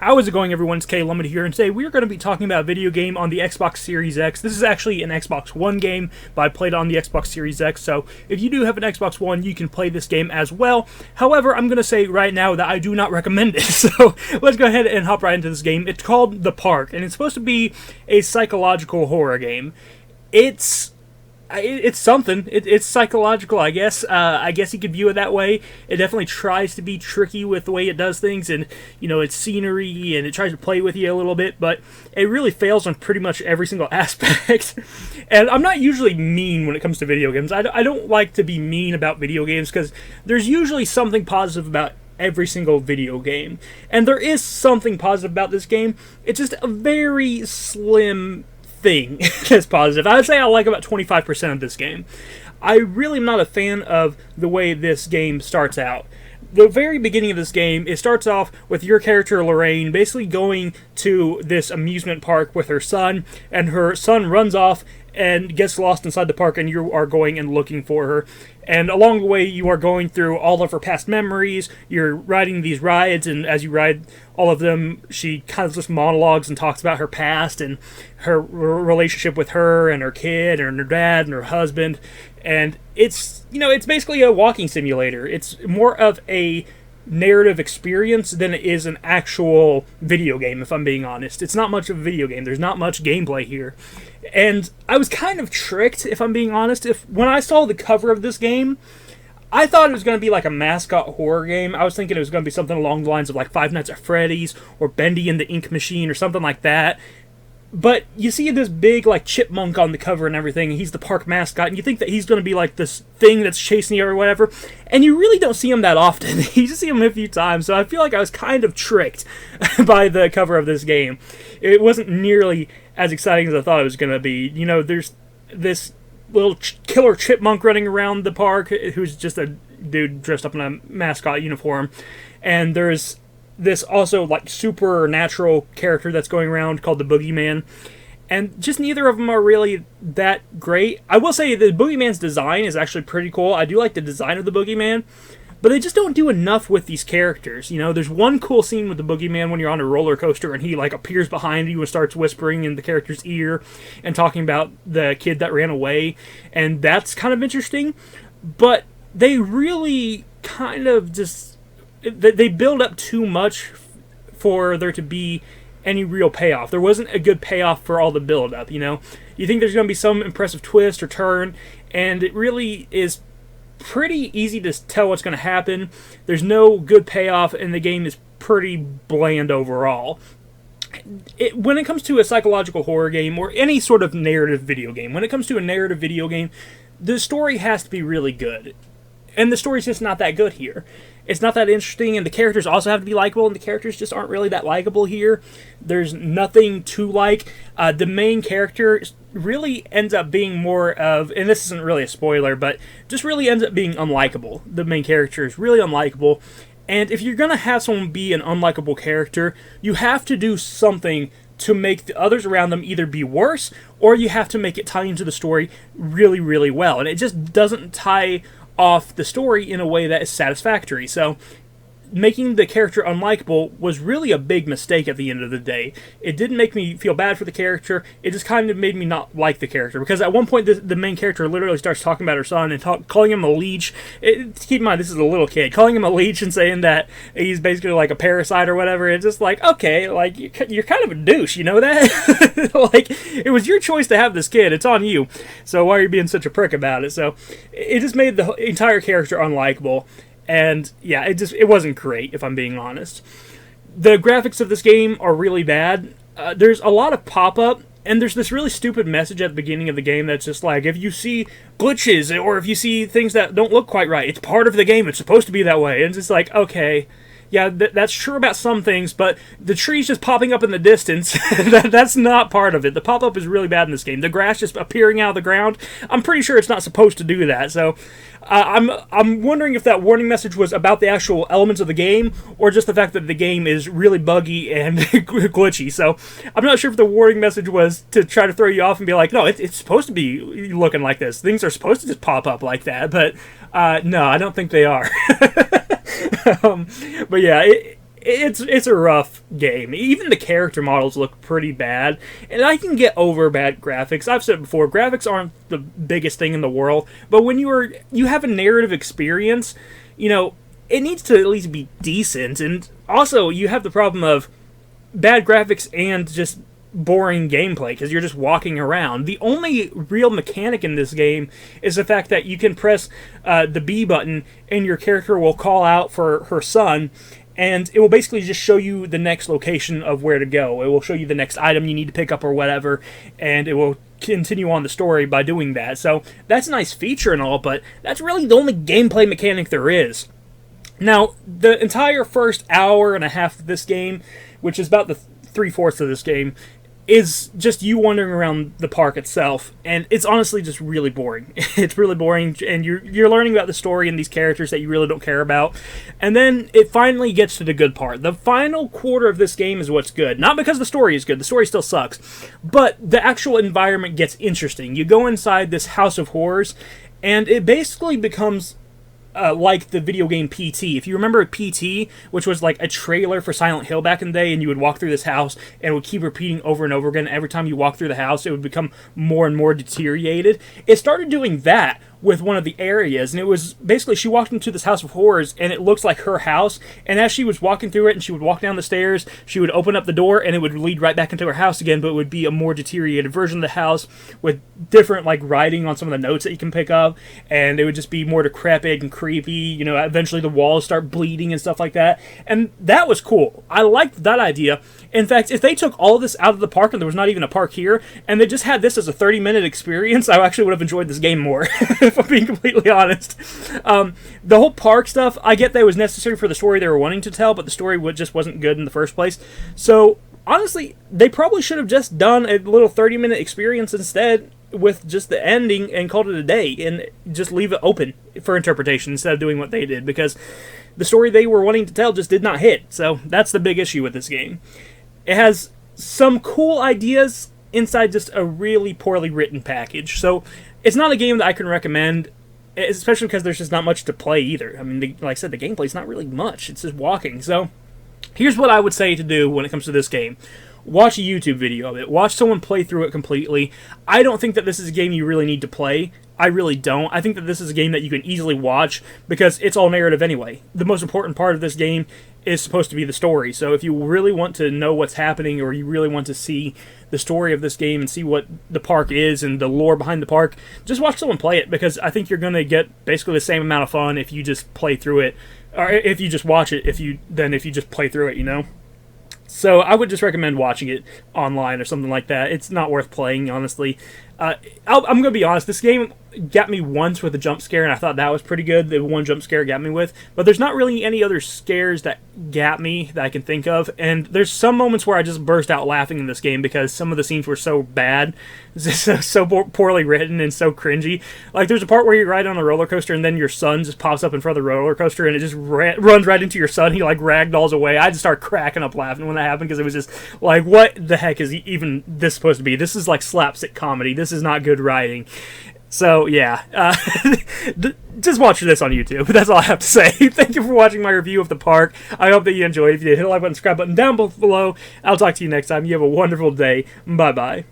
How is it going, everyone? It's K Lumid here, and today we're going to be talking about a video game on the Xbox Series X. This is actually an Xbox One game, but I played it on the Xbox Series X, so if you do have an Xbox One, you can play this game as well. However, I'm going to say right now that I do not recommend it, so let's go ahead and hop right into this game. It's called The Park, and it's supposed to be a psychological horror game. It's something. It's psychological, I guess. I guess you could view it that way. It definitely tries to be tricky with the way it does things, and, you know, its scenery, and it tries to play with you a little bit, but it really fails on pretty much every single aspect. And I'm not usually mean when it comes to video games. I don't like to be mean about video games, because there's usually something positive about every single video game. And there is something positive about this game. It's just a very slim thing that's positive. I would say I like about 25% of this game. I really am not a fan of the way this game starts out. The very beginning of this game, it starts off with your character Lorraine basically going to this amusement park with her son, and her son runs off and gets lost inside the park, and you are going and looking for her. And along the way, you are going through all of her past memories. You're riding these rides, and as you ride all of them, she kind of just monologues and talks about her past and her relationship with her and her kid and her dad and her husband. And it's, you know, it's basically a walking simulator. It's more of a narrative experience than it is an actual video game, if I'm being honest. It's not much of a video game. There's not much gameplay here. And I was kind of tricked, if I'm being honest. When I saw the cover of this game, I thought it was going to be like a mascot horror game. I was thinking it was going to be something along the lines of like Five Nights at Freddy's or Bendy and the Ink Machine or something like that. But you see this big, like, chipmunk on the cover and everything, and he's the park mascot, and you think that he's going to be, like, this thing that's chasing you or whatever, and you really don't see him that often. You just see him a few times, so I feel like I was kind of tricked by the cover of this game. It wasn't nearly as exciting as I thought it was going to be. You know, there's this little killer chipmunk running around the park, who's just a dude dressed up in a mascot uniform, and there's this also like supernatural character that's going around called the Boogeyman, and just neither of them are really that great. I will say the Boogeyman's design is actually pretty cool. I do like the design of the Boogeyman, but they just don't do enough with these characters. You know, there's one cool scene with the Boogeyman when you're on a roller coaster and he like appears behind you and starts whispering in the character's ear and talking about the kid that ran away, and that's kind of interesting. But they really kind of just they build up too much for there to be any real payoff. There wasn't a good payoff for all the build up, you know? You think there's going to be some impressive twist or turn, and it really is pretty easy to tell what's going to happen. There's no good payoff, and the game is pretty bland overall. When it comes to a psychological horror game, or any sort of narrative video game, when it comes to a narrative video game, the story has to be really good. And the story's just not that good here. It's not that interesting, and the characters also have to be likable, and the characters just aren't really that likable here. There's nothing to like. The main character really ends up being more of, and this isn't really a spoiler, but just really ends up being unlikable. The main character is really unlikable, and if you're going to have someone be an unlikable character, you have to do something to make the others around them either be worse, or you have to make it tie into the story really, really well. And it just doesn't tie off the story in a way that is satisfactory. So making the character unlikable was really a big mistake at the end of the day. It didn't make me feel bad for the character, it just kind of made me not like the character, because at one point the main character literally starts talking about her son and calling him a leech. Keep in mind, this is a little kid. Calling him a leech and saying that he's basically like a parasite or whatever, it's just like, okay, like, you're kind of a douche, you know that? Like, it was your choice to have this kid, it's on you, so why are you being such a prick about it? So it just made the entire character unlikable. And yeah, it wasn't great, if I'm being honest. The graphics of this game are really bad. There's a lot of pop-up, and there's this really stupid message at the beginning of the game that's just like, if you see glitches, or if you see things that don't look quite right, it's part of the game, it's supposed to be that way. And it's just like, okay, yeah, that's true about some things, but the trees just popping up in the distance, that's not part of it. The pop-up is really bad in this game. The grass just appearing out of the ground, I'm pretty sure it's not supposed to do that. So I'm wondering if that warning message was about the actual elements of the game, or just the fact that the game is really buggy and glitchy. So I'm not sure if the warning message was to try to throw you off and be like, no, it's supposed to be looking like this. Things are supposed to just pop up like that, but no, I don't think they are. But yeah, it's a rough game. Even the character models look pretty bad, and I can get over bad graphics. I've said before, graphics aren't the biggest thing in the world, but when you have a narrative experience, you know, it needs to at least be decent. And also, you have the problem of bad graphics and just boring gameplay because you're just walking around. The only real mechanic in this game is the fact that you can press the B button and your character will call out for her son, and it will basically just show you the next location of where to go. It will show you the next item you need to pick up or whatever, and it will continue on the story by doing that. So that's a nice feature and all, but that's really the only gameplay mechanic there is. Now, the entire first hour and a half of this game, which is about the 3/4 of this game, is just you wandering around the park itself, and it's honestly just really boring. It's really boring, and you're learning about the story and these characters that you really don't care about, and then it finally gets to the good part. The final quarter of this game is what's good. Not because the story is good, the story still sucks, but the actual environment gets interesting. You go inside this house of horrors, and it basically becomes like the video game PT. If you remember PT, which was like a trailer for Silent Hill back in the day, and you would walk through this house and it would keep repeating over and over again. Every time you walk through the house, it would become more and more deteriorated. It started doing that with one of the areas, and it was basically she walked into this house of horrors, and it looks like her house, and as she was walking through it and she would walk down the stairs, she would open up the door and it would lead right back into her house again, but it would be a more deteriorated version of the house with different like writing on some of the notes that you can pick up, and it would just be more decrepit and creepy. You know, eventually the walls start bleeding and stuff like that, and that was cool. I liked that idea. In fact, if they took all of this out of the park and there was not even a park here, and they just had this as a 30-minute experience, I actually would have enjoyed this game more, if I'm being completely honest. The whole park stuff, I get that it was necessary for the story they were wanting to tell, but the story just wasn't good in the first place. So, honestly, they probably should have just done a little 30-minute experience instead with just the ending and called it a day, and just leave it open for interpretation instead of doing what they did, because the story they were wanting to tell just did not hit. So, that's the big issue with this game. It has some cool ideas inside just a really poorly written package. So, it's not a game that I can recommend, especially because there's just not much to play either. I mean, like I said, the gameplay's not really much. It's just walking. So, here's what I would say to do when it comes to this game. Watch a YouTube video of it. Watch someone play through it completely. I don't think that this is a game you really need to play. I really don't. I think that this is a game that you can easily watch because it's all narrative anyway. The most important part of this game is supposed to be the story. So if you really want to know what's happening, or you really want to see the story of this game and see what the park is and the lore behind the park, just watch someone play it, because I think you're going to get basically the same amount of fun if you just play through it, or if you just watch it, if you just play through it, you know? So I would just recommend watching it online or something like that. It's not worth playing, honestly. I'm going to be honest, this game got me once with a jump scare, and I thought that was pretty good. The one jump scare it got me with. But there's not really any other scares that got me that I can think of. And there's some moments where I just burst out laughing in this game because some of the scenes were so bad. So poorly written and so cringy. Like, there's a part where you ride on a roller coaster and then your son just pops up in front of the roller coaster and it just runs right into your son. He, like, ragdolls away. I just started cracking up laughing when that happened because it was just like, what the heck is even this supposed to be? This is like slapstick comedy. This is not good writing. So, yeah, just watch this on YouTube. That's all I have to say. Thank you for watching my review of the park. I hope that you enjoyed. If you did, hit the like button, subscribe button down below. I'll talk to you next time. You have a wonderful day. Bye-bye.